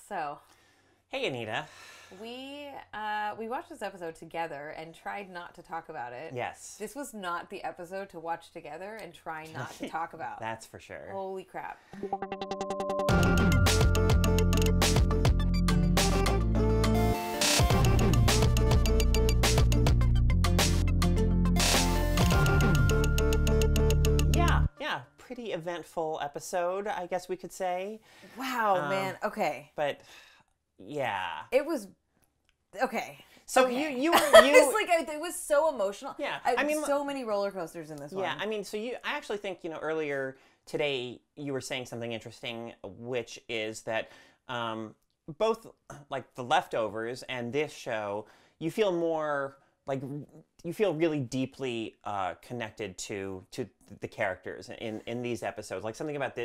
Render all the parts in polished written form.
So, Hey, Anita. we watched this episode together and tried not to talk about it. Yes. This was not the episode to watch together and try not to talk about. That's for sure. Holy crap. Yeah. Pretty eventful episode, I guess we could say. Wow, man. Okay. But, yeah. It was... Okay. So okay. you It's like, it was so emotional. Yeah. I mean, so many roller coasters in this one. Yeah, I mean, I actually think, earlier today you were saying something interesting, which is that both, like, The Leftovers and this show, you feel more, like, you feel really deeply connected to the characters in these episodes, like something about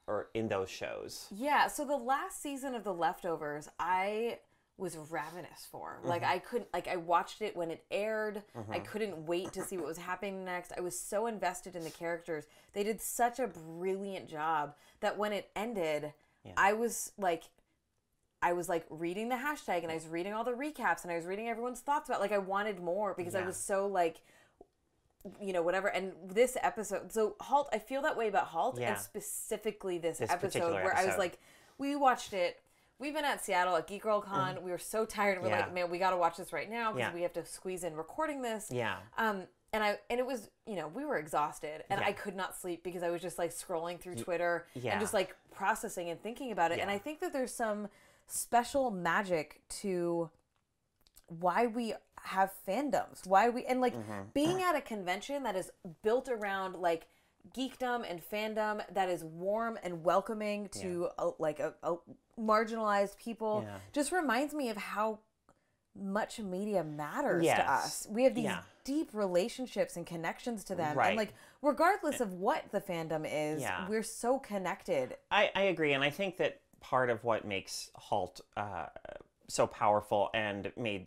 or in those shows. Yeah, so the last season of The Leftovers, I was ravenous for. Like, I couldn't, like, I watched it when it aired. I couldn't wait to see what was happening next. I was so invested in the characters. They did such a brilliant job that when it ended, I was like reading the hashtag and I was reading all the recaps and I was reading everyone's thoughts about, like, I wanted more because I was so, like, whatever. And this episode, so Halt, I feel that way about Halt and specifically this episode where I was like, we watched it. We've been at Seattle at Geek Girl Con. We were so tired and we're like, man, we got to watch this right now because we have to squeeze in recording this. Yeah. And it was, we were exhausted and I could not sleep because I was just like scrolling through Twitter and just like processing and thinking about it. And I think that there's some special magic to why we have fandoms, being at a convention that is built around like geekdom and fandom that is warm and welcoming to a marginalized people just reminds me of how much media matters to us. We have these deep relationships and connections to them. And like, regardless of what the fandom is, we're so connected. I agree. And I think that part of what makes Halt so powerful and made,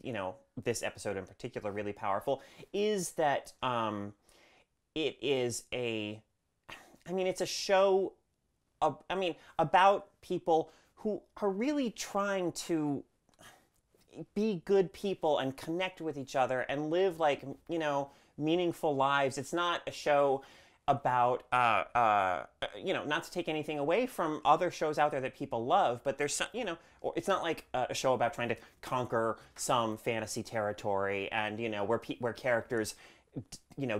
this episode in particular really powerful is that it is it's a show about people who are really trying to be good people and connect with each other and live like, meaningful lives. It's not a show about, not to take anything away from other shows out there that people love, but there's some, or it's not like a show about trying to conquer some fantasy territory and, where characters,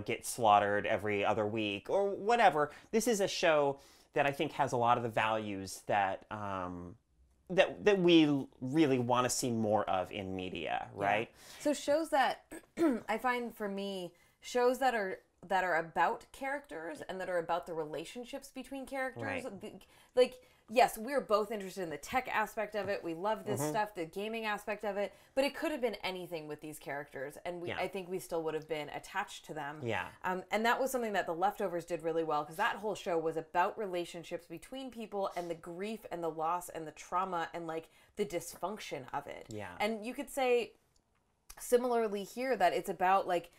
get slaughtered every other week or whatever. This is a show that I think has a lot of the values that that we really want to see more of in media, right? Yeah. So shows that I find for me, shows that are about characters and that are about the relationships between characters. Like, yes, we're both interested in the tech aspect of it. We love this stuff, the gaming aspect of it, but it could have been anything with these characters, and I think we still would have been attached to them. Yeah. And that was something that The Leftovers did really well, because that whole show was about relationships between people and the grief and the loss and the trauma and, like, the dysfunction of it. Yeah. And you could say, similarly here, that it's about, like,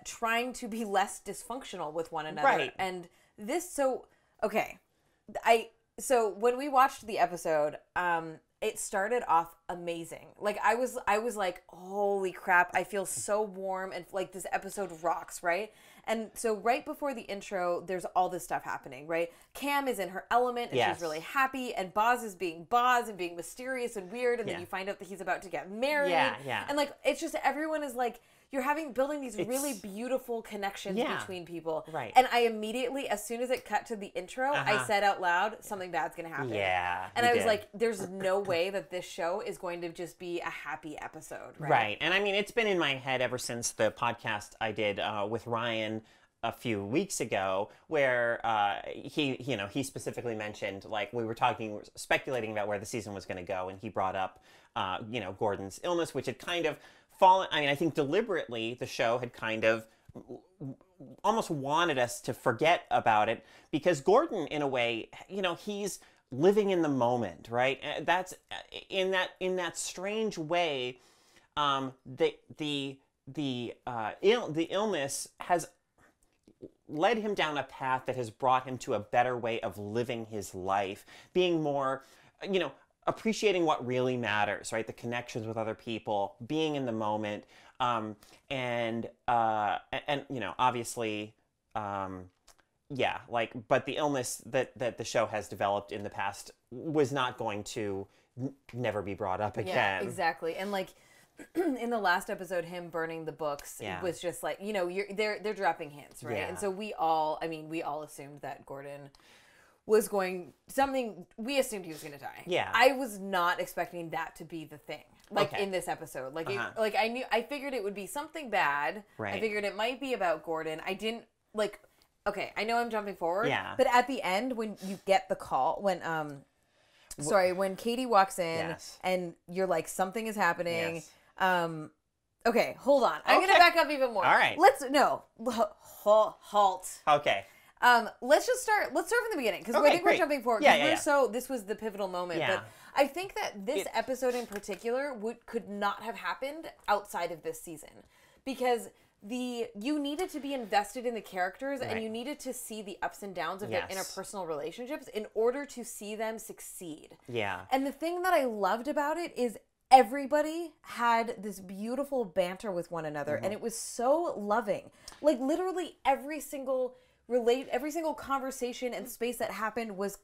trying to be less dysfunctional with one another. Right. And this, so when we watched the episode, it started off amazing. Like, I was like, holy crap, I feel so warm and like this episode rocks, right? And so right before the intro, there's all this stuff happening, right? Cam is in her element and she's really happy, and Boz is being Boz and being mysterious and weird, and then you find out that he's about to get married. Yeah. And like, it's just, everyone is like, you're building these really beautiful connections between people. Right. And I immediately, as soon as it cut to the intro, I said out loud, something bad's going to happen. Yeah. And I was like, there's no way that this show is going to just be a happy episode. Right. And I mean, it's been in my head ever since the podcast I did with Ryan a few weeks ago, where he specifically mentioned, like, we were speculating about where the season was going to go, and he brought up, Gordon's illness, which had kind of fallen. I mean, I think deliberately the show had kind of almost wanted us to forget about it, because Gordon, in a way, he's living in the moment, right? That's in that strange way. The illness has led him down a path that has brought him to a better way of living his life, being more, appreciating what really matters, right? The connections with other people, being in the moment, and you know, obviously, yeah, like, but the illness that the show has developed in the past was not going to never be brought up again. Yeah, exactly. And like in the last episode, him burning the books was just like, you know, they're dropping hints, right? Yeah. And so we all assumed that Gordon was we assumed he was going to die. Yeah. I was not expecting that to be the thing. Like in this episode. Like I figured it would be something bad. Right. I figured it might be about Gordon. I didn't like, okay, I know I'm jumping forward. Yeah. But at the end, when you get the call, when Katie walks in and you're like, something is happening. Yes. Okay, hold on. I'm going to back up even more. All right. Halt. Okay. Let's start from the beginning, because I think we're jumping forward. This was the pivotal moment. Yeah. But I think that this episode in particular could not have happened outside of this season, because you needed to be invested in the characters, and you needed to see the ups and downs of their interpersonal relationships in order to see them succeed. Yeah. And the thing that I loved about it is everybody had this beautiful banter with one another, and it was so loving. Like literally every single conversation and space that happened was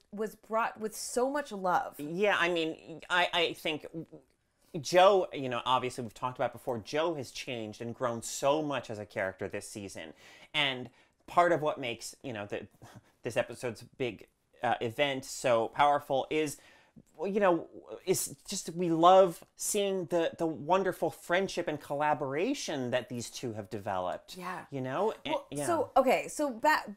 brought with so much love. Yeah, I mean, I think Joe, you know, obviously we've talked about before, Joe has changed and grown so much as a character this season. And part of what makes, you know, this episode's big event so powerful is, you know, is just we love seeing the wonderful friendship and collaboration that these two have developed. Yeah. You know? Well, so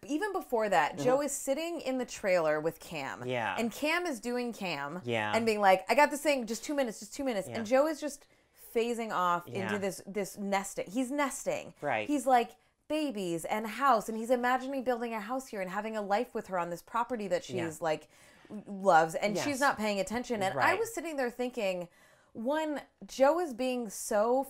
even before that, Joe is sitting in the trailer with Cam. Yeah. And Cam is doing Cam. Yeah. And being like, I got this thing, just 2 minutes. Yeah. And Joe is just phasing off into this nesting. He's nesting. Right. He's like, babies and house, and he's imagining building a house here and having a life with her on this property that she's like loves, and she's not paying attention. And I was sitting there thinking, one, Joe is being so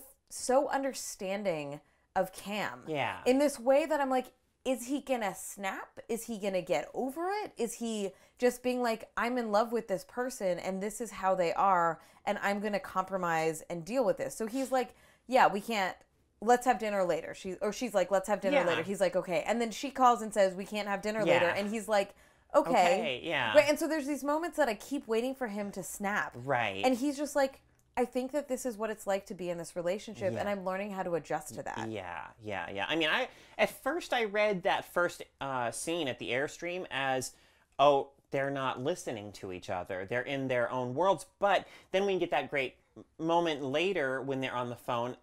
understanding of Cam in this way that I'm like, is he gonna snap? Is he gonna get over it? Is he just being like, I'm in love with this person and this is how they are, and I'm gonna compromise and deal with this? So he's like, yeah, we can't, let's have dinner later. She's like, let's have dinner later. He's like, okay. And then she calls and says, we can't have dinner later. And he's like, okay. Right. And so there's these moments that I keep waiting for him to snap. Right. And he's just like, I think that this is what it's like to be in this relationship, and I'm learning how to adjust to that. Yeah. I mean, at first I read that first scene at the Airstream as, oh, they're not listening to each other. They're in their own worlds. But then we get that great moment later when they're on the phone,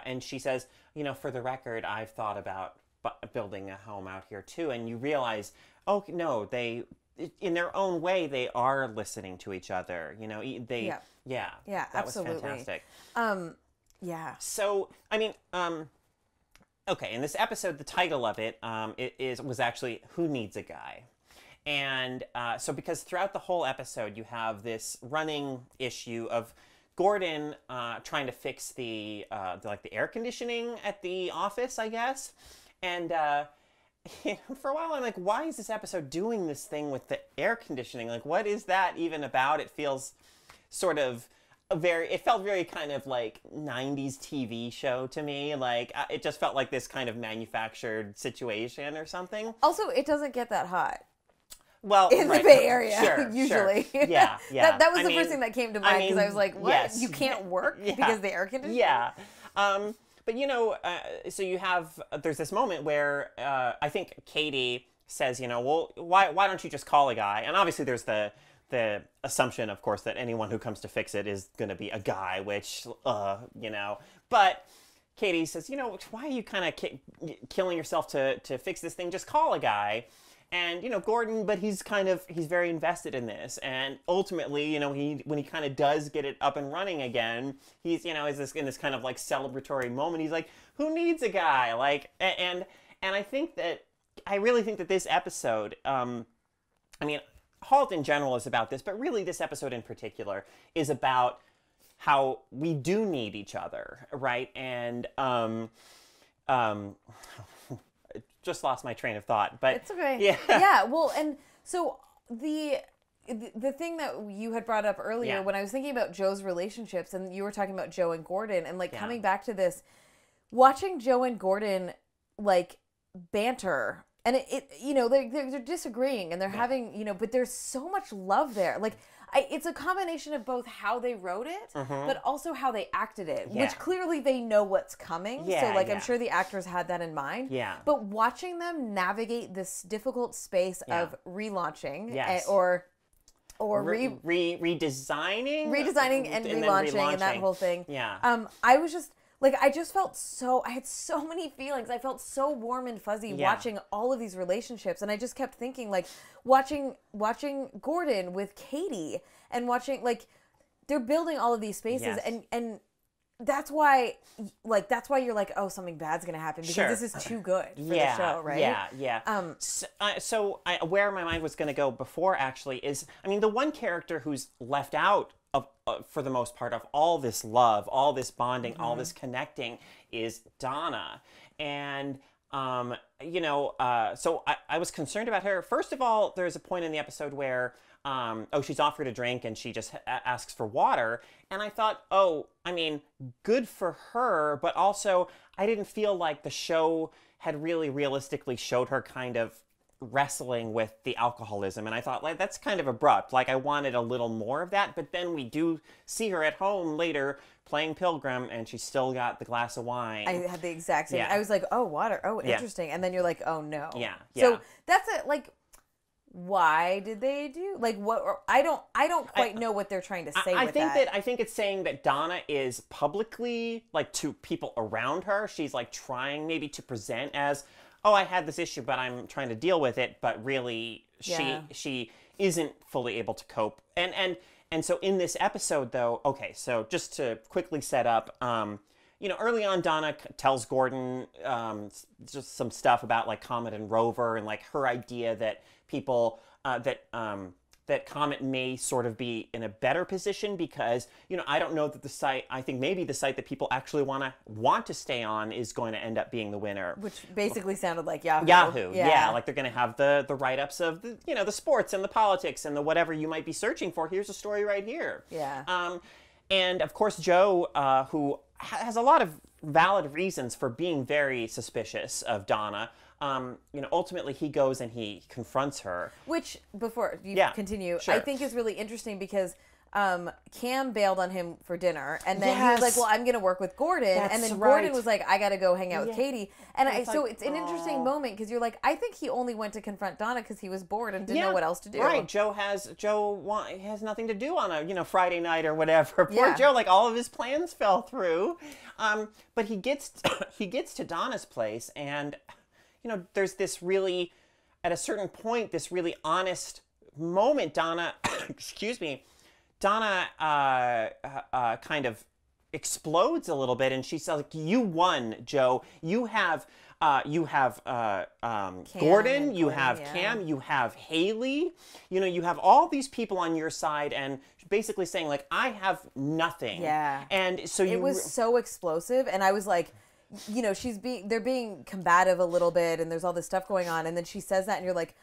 and she says, you know, for the record, I've thought about building a home out here too. And you realize, oh, no, they, in their own way, they are listening to each other. You know, that absolutely. was fantastic. Yeah. So, I mean, okay, in this episode, the title of it, was actually Who Needs a Guy? And so because throughout the whole episode, you have this running issue of Gordon trying to fix the air conditioning at the office, I guess. And for a while, I'm like, why is this episode doing this thing with the air conditioning? Like, what is that even about? It feels sort of it felt very kind of like 90s TV show to me. Like, it just felt like this kind of manufactured situation or something. Also, it doesn't get that hot. Well, in the Bay Area, usually. Sure. Yeah. that was the first thing that came to mind, because I was like, what? Yes. You can't work because the air conditioning? Yeah. But, you know, so there's this moment where I think Katie says, you know, well, why don't you just call a guy? And obviously there's the assumption, of course, that anyone who comes to fix it is going to be a guy, which, you know. But Katie says, you know, why are you kind of killing yourself to fix this thing? Just call a guy. And, you know, Gordon, but he's very invested in this. And ultimately, you know, when he kind of does get it up and running again, he's, you know, in this kind of like celebratory moment. He's like, who needs a guy? Like, and I really think that this episode, I mean, Halt in general is about this, but really this episode in particular is about how we do need each other, right? And, just lost my train of thought, but it's okay. Yeah. Yeah. Well, and so the thing that you had brought up earlier when I was thinking about Joe's relationships, and you were talking about Joe and Gordon, and like coming back to this, watching Joe and Gordon like banter, and it you know, they're disagreeing and they're having, you know, but there's so much love there. Like it's a combination of both how they wrote it, but also how they acted it, which clearly they know what's coming. So like I'm sure the actors had that in mind. Yeah. But watching them navigate this difficult space of relaunching or redesigning and relaunching and that whole thing. Yeah. I was just like, I just felt I had so many feelings. I felt so warm and fuzzy watching all of these relationships. And I just kept thinking, like, watching Gordon with Katie and watching, like, they're building all of these spaces. And that's why you're like, oh, something bad's going to happen because this is too good for the show, right? Yeah. Where my mind was going to go before actually is, I mean, the one character who's left out of, for the most part, of all this love, all this bonding, all this connecting is Donna. And, you know, so I was concerned about her. First of all, there's a point in the episode where, she's offered a drink and she just asks for water. And I thought, I mean, good for her, but also I didn't feel like the show had really realistically showed her kind of wrestling with the alcoholism, and I thought, like, that's kind of abrupt. Like, I wanted a little more of that, but then we do see her at home later playing Pilgrim, and she's still got the glass of wine. I had the exact same. I was like, oh, water. Oh, interesting. And then you're like, oh, no. So that's it. Like, why did they do like what? I don't quite know what they're trying to say. I think it's saying that Donna is publicly, like, to people around her, she's like trying maybe to present as, oh, I had this issue, but I'm trying to deal with it. But really, she isn't fully able to cope. And so in this episode, though, okay, so just to quickly set up, you know, early on, Donna tells Gordon just some stuff about, like, Comet and Rover and, like, her idea that people, that Comet may sort of be in a better position because, you know, I don't know that the site, I think maybe the site that people actually want to stay on is going to end up being the winner. Which basically sounded like Yahoo. Yeah. Like they're going to have the write-ups of, the, you know, the sports and the politics and the whatever you might be searching for. Here's a story right here. Yeah. And of course, Joe, who has a lot of valid reasons for being very suspicious of Donna, you know, ultimately he goes and he confronts her. Which, before you continue, I think is really interesting because Cam bailed on him for dinner, and then he was like, well, I'm going to work with Gordon. And then Gordon was like, I got to go hang out with Katie. And so it's an interesting moment because you're like, I think he only went to confront Donna because he was bored and didn't know what else to do. Right. Joe has nothing to do on a, you know, Friday night or whatever. Poor Joe, like, all of his plans fell through. But he gets to Donna's place, and, you know, there's this really, at a certain point, this really honest moment. Donna, Donna kind of explodes a little bit, and she says, like, you won, Joe. You have Gordon, you have Cam, you have Haley. You know, you have all these people on your side, and basically saying, like, I have nothing. Yeah. And so it was so explosive, and I was like, you know, they're being combative a little bit, and there's all this stuff going on, and then she says that, and you're like,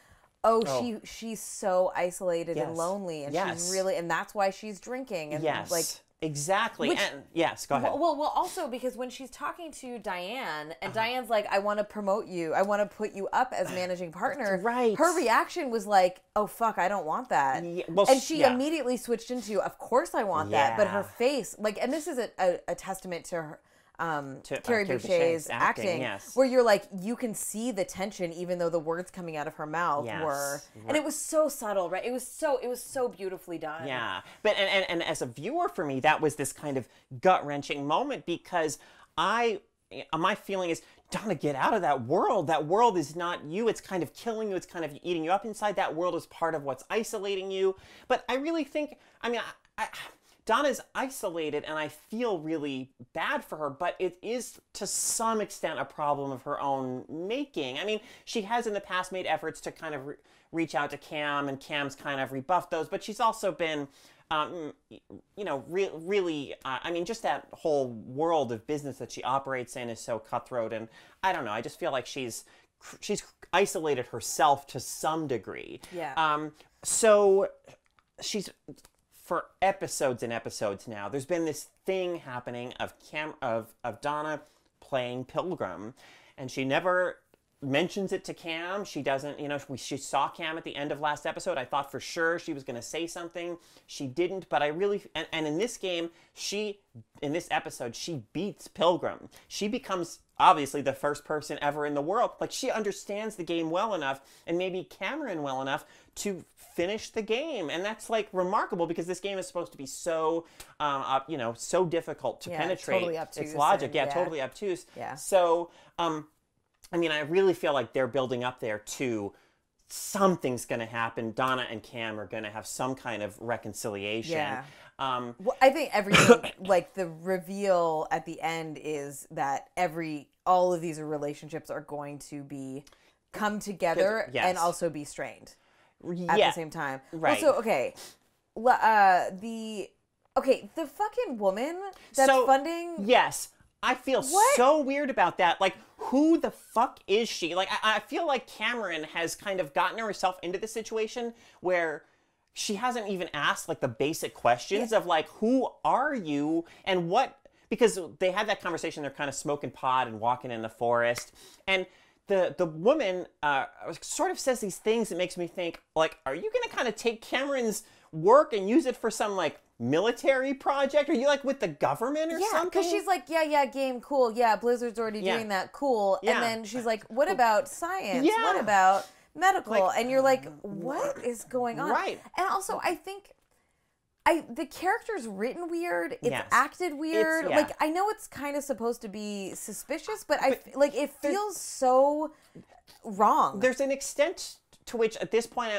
she's so isolated and lonely, and she's really, and that's why she's drinking, and like, exactly. And go ahead. Well, also because when she's talking to Diane, and Diane's like, I want to promote you, I want to put you up as managing partner. Right. Her reaction was like, oh fuck, I don't want that. Yeah, well, and she immediately switched into, of course I want that. But her face, like, and this is a testament to her. Carrie Boucher's acting, where you're like, you can see the tension even though the words coming out of her mouth were, and it was so subtle, right? It was so beautifully done. Yeah, but and as a viewer, for me, that was this kind of gut-wrenching moment because my feeling is, Donna, get out of that world. That world is not you. It's kind of killing you. It's kind of eating you up inside. That world is part of what's isolating you. But I really think, I mean, Donna's isolated, and I feel really bad for her, but it is to some extent a problem of her own making. I mean, she has in the past made efforts to kind of reach out to Cam, and Cam's kind of rebuffed those, but she's also been, you know, really, I mean, just that whole world of business that she operates in is so cutthroat, and I don't know, I just feel like she's isolated herself to some degree. Yeah. So for episodes and episodes now, there's been this thing happening of Donna playing Pilgrim, and she never mentions it to Cam. She doesn't, she saw Cam at the end of last episode. I thought for sure she was going to say something. She didn't, but I really, and in this game, in this episode, she beats Pilgrim. She becomes obviously the first person ever in the world. Like, she understands the game well enough, and maybe Cameron well enough, to finish the game. And that's like remarkable, because this game is supposed to be so, so difficult to penetrate. Totally obtuse. Its logic. Totally obtuse. Yeah. So, I really feel like they're building up there to something's going to happen. Donna and Cam are going to have some kind of reconciliation. Yeah. Well, I think everything, like the reveal at the end is that all of these relationships are going to come together and also be strained at the same time. Right. Also, the fucking woman that's funding. Yes. I feel so weird about that. Like, who the fuck is she? Like, I feel like Cameron has kind of gotten herself into the situation where she hasn't even asked, like, the basic questions of, like, who are you and what... Because they had that conversation, they're kind of smoking pot and walking in the forest. And the woman sort of says these things that makes me think, like, are you going to kind of take Cameron's work and use it for some, like, military project? Are you like with the government or something? Yeah, because she's like, game, cool. Yeah, Blizzard's already doing that, cool. Yeah. And then she's like, what about science? Yeah. What about medical? And you're like, what is going on? Right. And also, I think the character's written weird. It's acted weird. Like, I know it's kind of supposed to be suspicious, but it feels so wrong. There's an extent to which, at this point,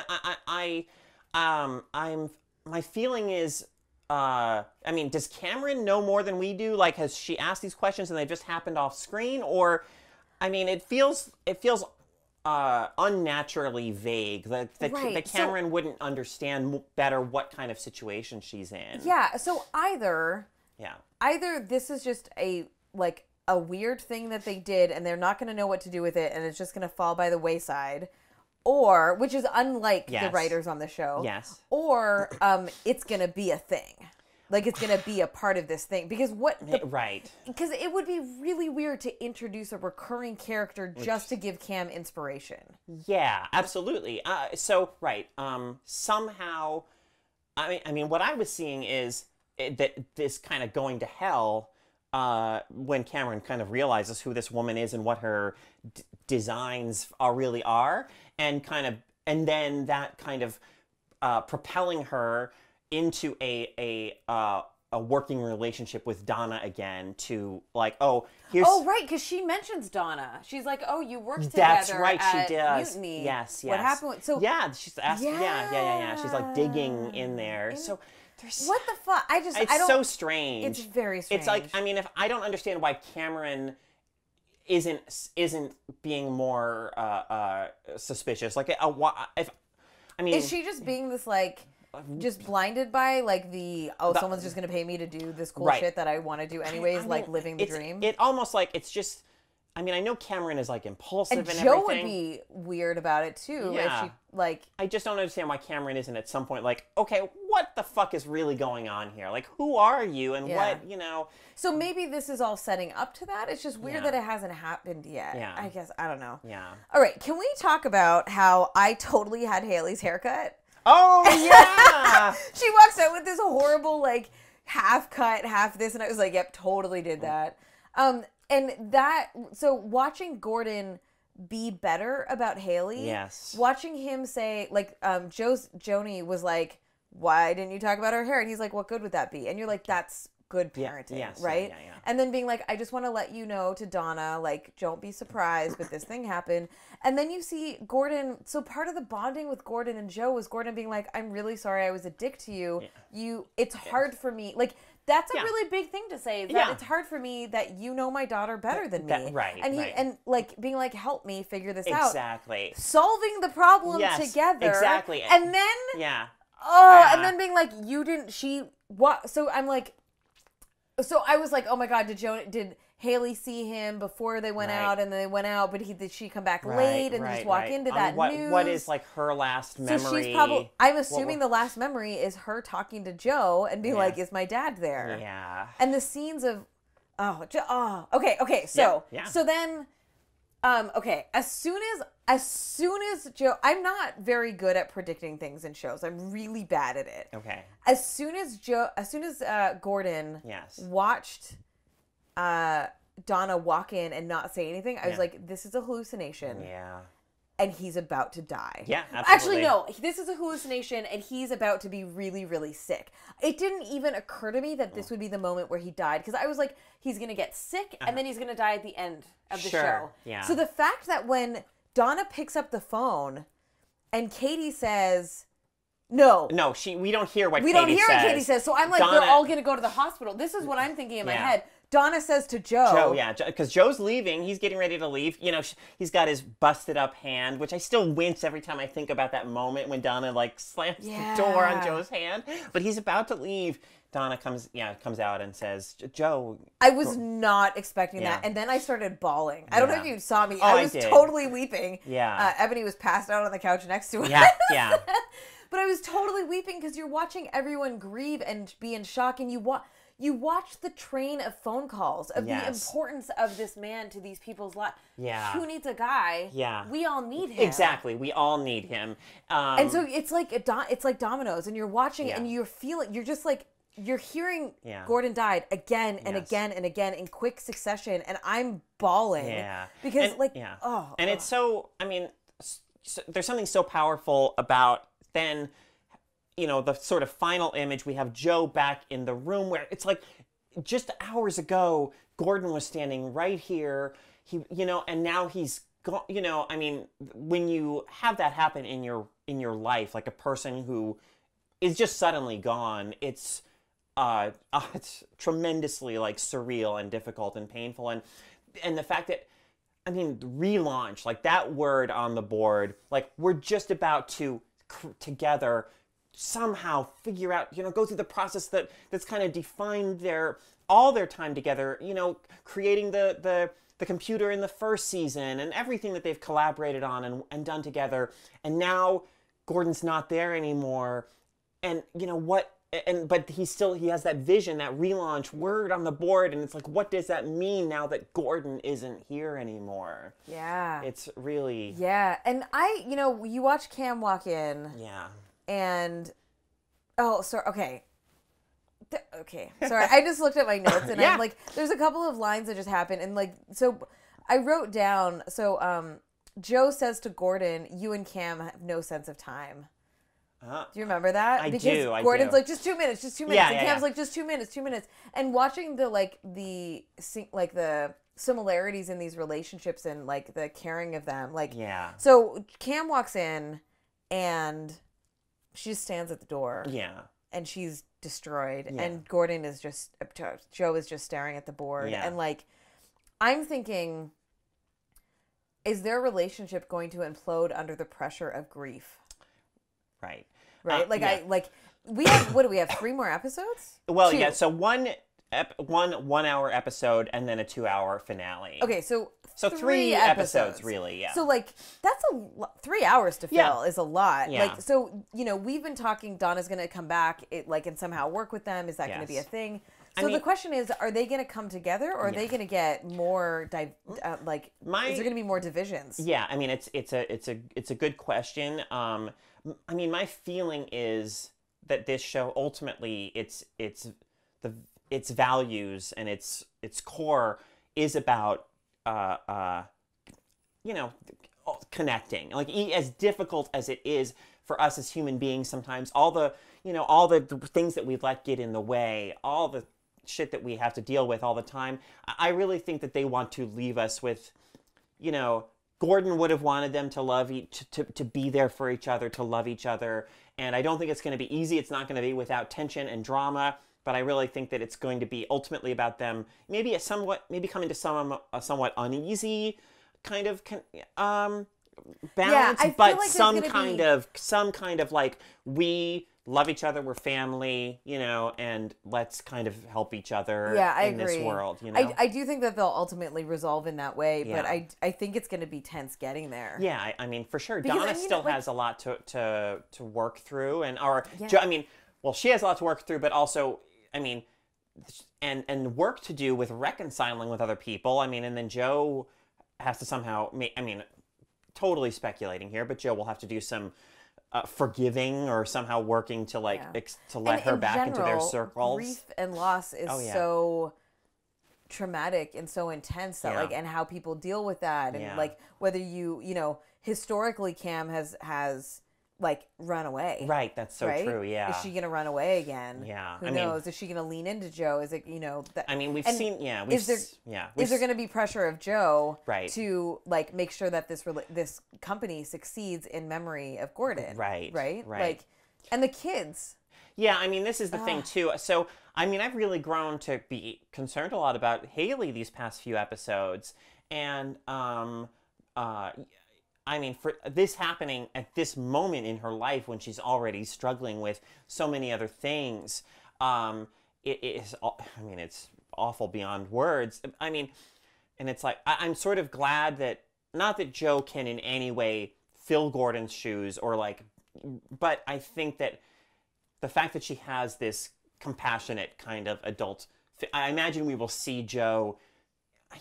my feeling is, does Cameron know more than we do? Like, has she asked these questions and they just happened off screen? Or, it feels unnaturally vague. That Cameron wouldn't understand better what kind of situation she's in. Yeah, so either this is just a weird thing that they did and they're not going to know what to do with it and it's just going to fall by the wayside. Or, which is unlike the writers on the show. Yes. Or, it's going to be a thing. Like, it's going to be a part of this thing. Because because it would be really weird to introduce a recurring character just to give Cam inspiration. Yeah, absolutely. Somehow, what I was seeing is that this kind of going to hell, when Cameron kind of realizes who this woman is and what her designs really are, and then that kind of propelling her into a working relationship with Donna again, to like, because she mentions Donna. She's like, you worked together. That's right, she does. Mutiny. Yes. What happened? She's asked. Yeah. She's like digging in there. So. What the fuck? It's so strange. It's very strange. It's like, if I don't understand why Cameron isn't being more suspicious. Like, is she just being this just blinded by someone's just gonna pay me to do this cool shit that I want to do anyways, living the dream? It almost like it's just. I know Cameron is impulsive and everything. Joe would be weird about it too. Yeah. If she I just don't understand why Cameron isn't at some point okay, what the fuck is really going on here? Like, who are you and what, So maybe this is all setting up to that. It's just weird that it hasn't happened yet. Yeah. I guess, I don't know. Yeah. All right, can we talk about how I totally had Haley's haircut? Oh, yeah! She walks out with this horrible, half cut, half this, and I was like, yep, totally did that. So watching Gordon be better about Haley. Yes. Watching him say, Joni was like, why didn't you talk about her hair? And he's like, what good would that be? And you're like, that's good parenting, right? Yeah. And then being like, I just want to let you know to Donna, don't be surprised, but this thing happened. And then you see Gordon, so part of the bonding with Gordon and Joe was Gordon being like, I'm really sorry I was a dick to you. It's hard for me. That's a really big thing to say. That it's hard for me that you know my daughter better than me. Right. And being like, help me figure this out. Exactly. Solving the problem together. Exactly. And then and then being like, you didn't. So I'm like, so I was like, oh my god, did Haley see him before they went Right. out, and then they went out, but did she come back Right, late and right, just walk right. into that news? What is like her last memory? So she's probably, I'm assuming the last memory is her talking to Joe and being like, is my dad there? Yeah. And the scenes of, okay. So, Yeah. so then, okay, as soon as Joe, I'm not very good at predicting things in shows. I'm really bad at it. Okay. As soon as Gordon Yes. watched Donna walk in and not say anything, I was like, this is a hallucination. Yeah. And he's about to die. Yeah, absolutely. Actually, no. This is a hallucination, and he's about to be really, really sick. It didn't even occur to me that this would be the moment where he died, because I was like, he's going to get sick, and then he's going to die at the end of the show. Yeah. So the fact that when Donna picks up the phone, and Katie says, no, we don't hear what we Katie don't hear says. what Katie says. So I'm like, Donna, they're all going to go to the hospital. This is what I'm thinking in my Yeah. head. Donna says to Joe. Joe, yeah, because Joe's leaving. He's getting ready to leave. You know, he's got his busted up hand, which I still wince every time I think about that moment when Donna like slams the door on Joe's hand. But he's about to leave. Donna comes out and says, "Joe." I was not expecting that, and then I started bawling. I don't know if you saw me. Oh, I was did. totally weeping. Yeah. Ebony was passed out on the couch next to us. Yeah. But I was totally weeping because you're watching everyone grieve and be in shock, and you watch the train of phone calls of the importance of this man to these people's lives. Yeah. Who needs a guy? Yeah. We all need him. Exactly. We all need him. And so it's like dominoes, and you're watching it, and you're feeling, you're just like, you're hearing Gordon died again and again and again in quick succession, and I'm bawling. Yeah. Because and it's so, I mean, there's something so powerful about then, you know, the sort of final image, we have Joe back in the room where it's like just hours ago, Gordon was standing right here, and now he's gone, I mean, when you have that happen in your life, like a person who is just suddenly gone, it's tremendously like surreal and difficult and painful. And the fact that, I mean, relaunch, like that word on the board, like we're just about to together somehow figure out, go through the process that's kind of defined all their time together, creating the computer in the first season and everything that they've collaborated on and done together. And now Gordon's not there anymore. And but he has that vision, that relaunch word on the board, and it's like, what does that mean now that Gordon isn't here anymore? Yeah. It's really... Yeah, and you watch Cam walk in. Yeah. And, okay. Sorry, I just looked at my notes, and I'm like, there's a couple of lines that just happened, and like, so I wrote down, Joe says to Gordon, you and Cam have no sense of time. Do you remember that? I because do. Gordon's like, just 2 minutes. Yeah, and Cam's like, just 2 minutes. And watching the similarities in these relationships and like the caring of them. Like, so Cam walks in and she just stands at the door. Yeah. And she's destroyed. Yeah. And Gordon is Joe is just staring at the board. Yeah. And like, I'm thinking, is their relationship going to implode under the pressure of grief? Right. We have, what do we have, 3 more episodes? Well, 2. So one 1 hour episode and then a 2 hour finale. Okay, so 3 episodes really, yeah. So like that's 3 hours to fill is a lot. Yeah. Like, so we've been talking, Donna's going to come back and somehow work with them. Is that going to be a thing? So the question is, are they going to come together, or are they going to get more is there going to be more divisions? Yeah, I mean it's a good question. I mean, my feeling is that this show ultimately its values and its core is about connecting. Like, as difficult as it is for us as human beings sometimes, all the things that we let get in the way, all the shit that we have to deal with all the time, I really think that they want to leave us with, Gordon would have wanted them to love to be there for each other, to love each other. And I don't think it's going to be easy. It's not going to be without tension and drama. But I really think that it's going to be ultimately about them maybe coming to a somewhat uneasy kind of balance, I but feel like some kind of like, we love each other, we're family, you know, and let's kind of help each other in this world, you know? I do think that they'll ultimately resolve in that way, Yeah. but I think it's going to be tense getting there. Yeah, I mean, for sure. Because, Donna I mean, still like- has a lot to work through, Yeah. I mean, well, she has a lot to work through, but also, I mean, and work to do with reconciling with other people. I mean, and then Joe has to somehow I mean, totally speculating here, but Joe will have to do some forgiving or somehow working to like to let her back into their circles. Grief and loss is so traumatic and so intense that like, and how people deal with that, and like whether you know, historically Cam has like run away. Right, that's so true. Yeah. Is she gonna run away again? Yeah. Who knows? Is she gonna lean into Joe? Is it, you know? I mean, we've seen. Yeah. Is there gonna be pressure of Joe? Right. To like make sure that this company succeeds in memory of Gordon. Right. Right. Right. Like, and the kids. Yeah. I mean, this is the thing too. So, I mean, I've really grown to be concerned a lot about Haley these past few episodes, and I mean, for this happening at this moment in her life when she's already struggling with so many other things, it is, I mean, it's awful beyond words. I mean, and it's like, I'm sort of glad that, not that Joe can in any way fill Gordon's shoes or like, but I think that the fact that she has this compassionate kind of adult, I imagine we will see Joe,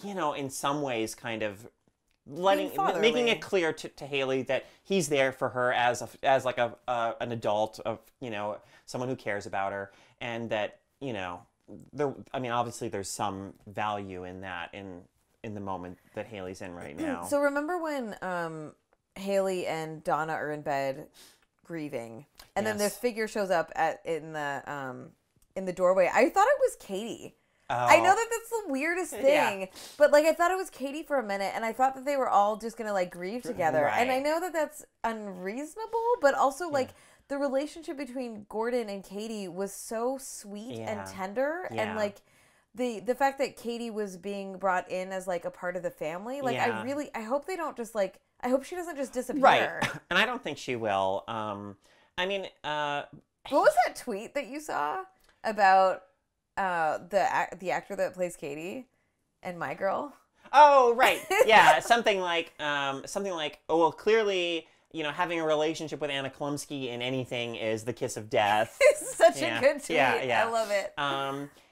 you know, in some ways kind of making it clear to Haley that he's there for her as like an adult, of, you know, someone who cares about her, and that, you know, I mean, obviously there's some value in that in the moment that Haley's in right now. So remember when Haley and Donna are in bed grieving, and then this figure shows up in the doorway. I thought it was Katie. I know that that's the weirdest thing, but like I thought it was Katie for a minute, and I thought that they were all just gonna like grieve together. Right. And I know that that's unreasonable, but also like the relationship between Gordon and Katie was so sweet and tender, and like the fact that Katie was being brought in as like a part of the family. Like I hope they don't just like, I hope she doesn't just disappear. Right, and I don't think she will. I mean, what was that tweet that you saw about? The actor that plays Katie and My Girl. Oh, right. Yeah, something like, oh, well, clearly, you know, having a relationship with Anna Klumsky in anything is the kiss of death. It's such a good tweet. Yeah. I love it.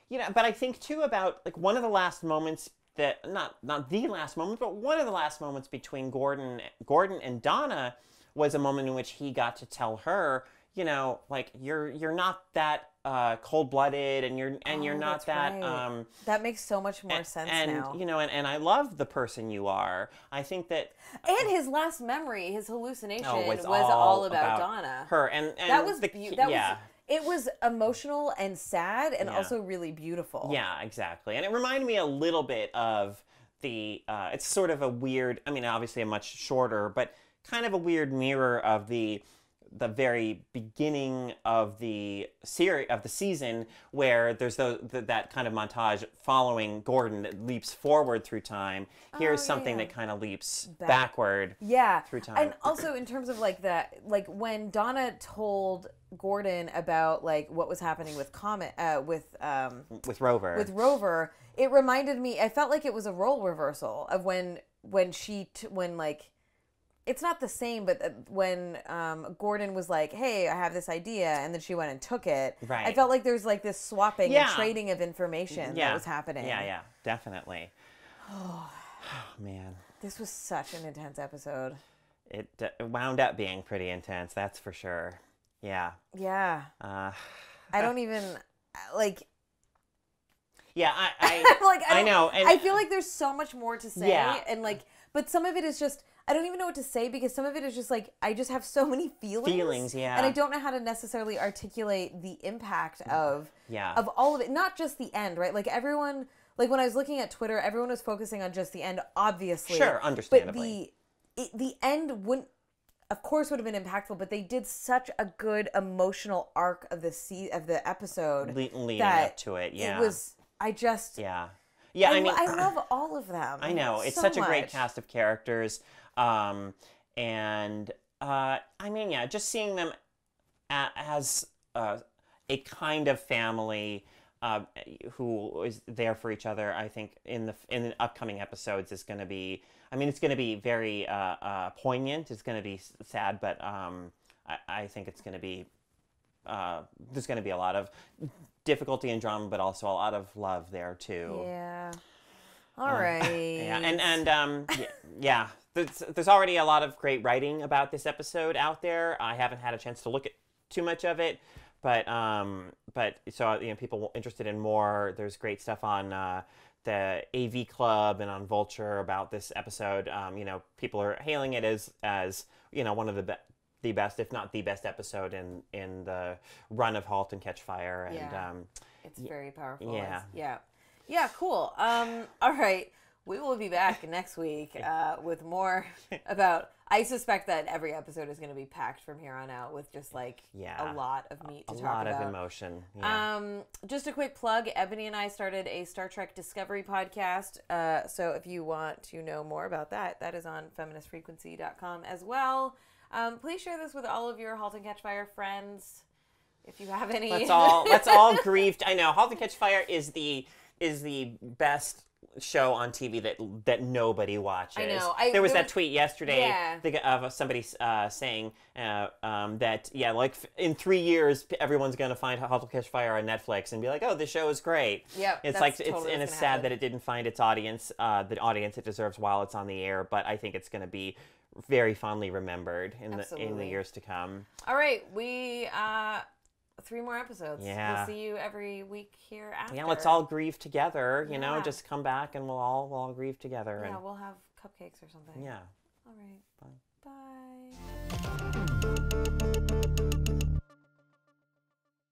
You know, but I think too about like one of the last moments that, not the last moment, but one of the last moments between Gordon and Donna was a moment in which he got to tell her, you know, like you're not that cold-blooded, and you're not that right. That makes so much more sense now. You know, and I love the person you are. I think that and his last memory, his hallucination was all about Donna. Her and that was it was emotional and sad, and also really beautiful. Yeah, exactly. And it reminded me a little bit of the it's sort of a weird, I mean, obviously a much shorter, but kind of a weird mirror of the very beginning of the season, where there's that kind of montage following Gordon that leaps forward through time. Here's something that kind of leaps backward through time. And also in terms of like that, like when Donna told Gordon about like what was happening with Rover, it reminded me, I felt like it was a role reversal of when like, it's not the same, but when Gordon was like, hey, I have this idea, and then she went and took it. Right. I felt like there's like this swapping and trading of information that was happening. Yeah, definitely. Oh, man. This was such an intense episode. It wound up being pretty intense, that's for sure. Yeah. Yeah. I don't even, like... Yeah, like, I know. And I feel like there's so much more to say, and like, but some of it is just... I don't even know what to say, because some of it is just like, I just have so many feelings. And I don't know how to necessarily articulate the impact of all of it. Not just the end, right? Like everyone, like when I was looking at Twitter, everyone was focusing on just the end, obviously. Sure, understandably. But the end wouldn't, of course, would have been impactful, but they did such a good emotional arc of the episode. Leading up to it, It was, Yeah, I mean... I love all of them. I know. It's so such much. a great cast of characters. And I mean, just seeing them as a kind of family who is there for each other. I think in the upcoming episodes is going to be. I mean, it's going to be very poignant. It's going to be sad, but I think it's going to be. There's going to be a lot of difficulty and drama, but also a lot of love there too. Yeah. All right. Yeah, and yeah. There's already a lot of great writing about this episode out there. I haven't had a chance to look at too much of it, but so people interested in more. There's great stuff on the AV Club and on Vulture about this episode. People are hailing it as one of the best, if not the best episode in the run of *Halt and Catch Fire*. And it's very powerful. Yeah. Yeah, cool. All right. We will be back next week with more about... I suspect that every episode is going to be packed from here on out with just a lot of meat to talk about. A lot of emotion. Yeah. Just a quick plug. Ebony and I started a Star Trek Discovery podcast. So if you want to know more about that, that is on feministfrequency.com as well. Please share this with all of your Halt and Catch Fire friends if you have any. Let's all grieve. I know Halt and Catch Fire is the best show on TV that nobody watches. I know. There was that tweet yesterday of somebody saying that in 3 years everyone's going to find Halt and Catch Fire on Netflix and be like, oh, this show is great. Yep. It's sad that it didn't find its audience, the audience it deserves while it's on the air. But I think it's going to be very fondly remembered in the years to come. All right, we 3 more episodes. Yeah. We'll see you every week here after. Yeah, let's all grieve together. You know, just come back and we'll all grieve together. Yeah, we'll have cupcakes or something. Yeah. All right. Bye.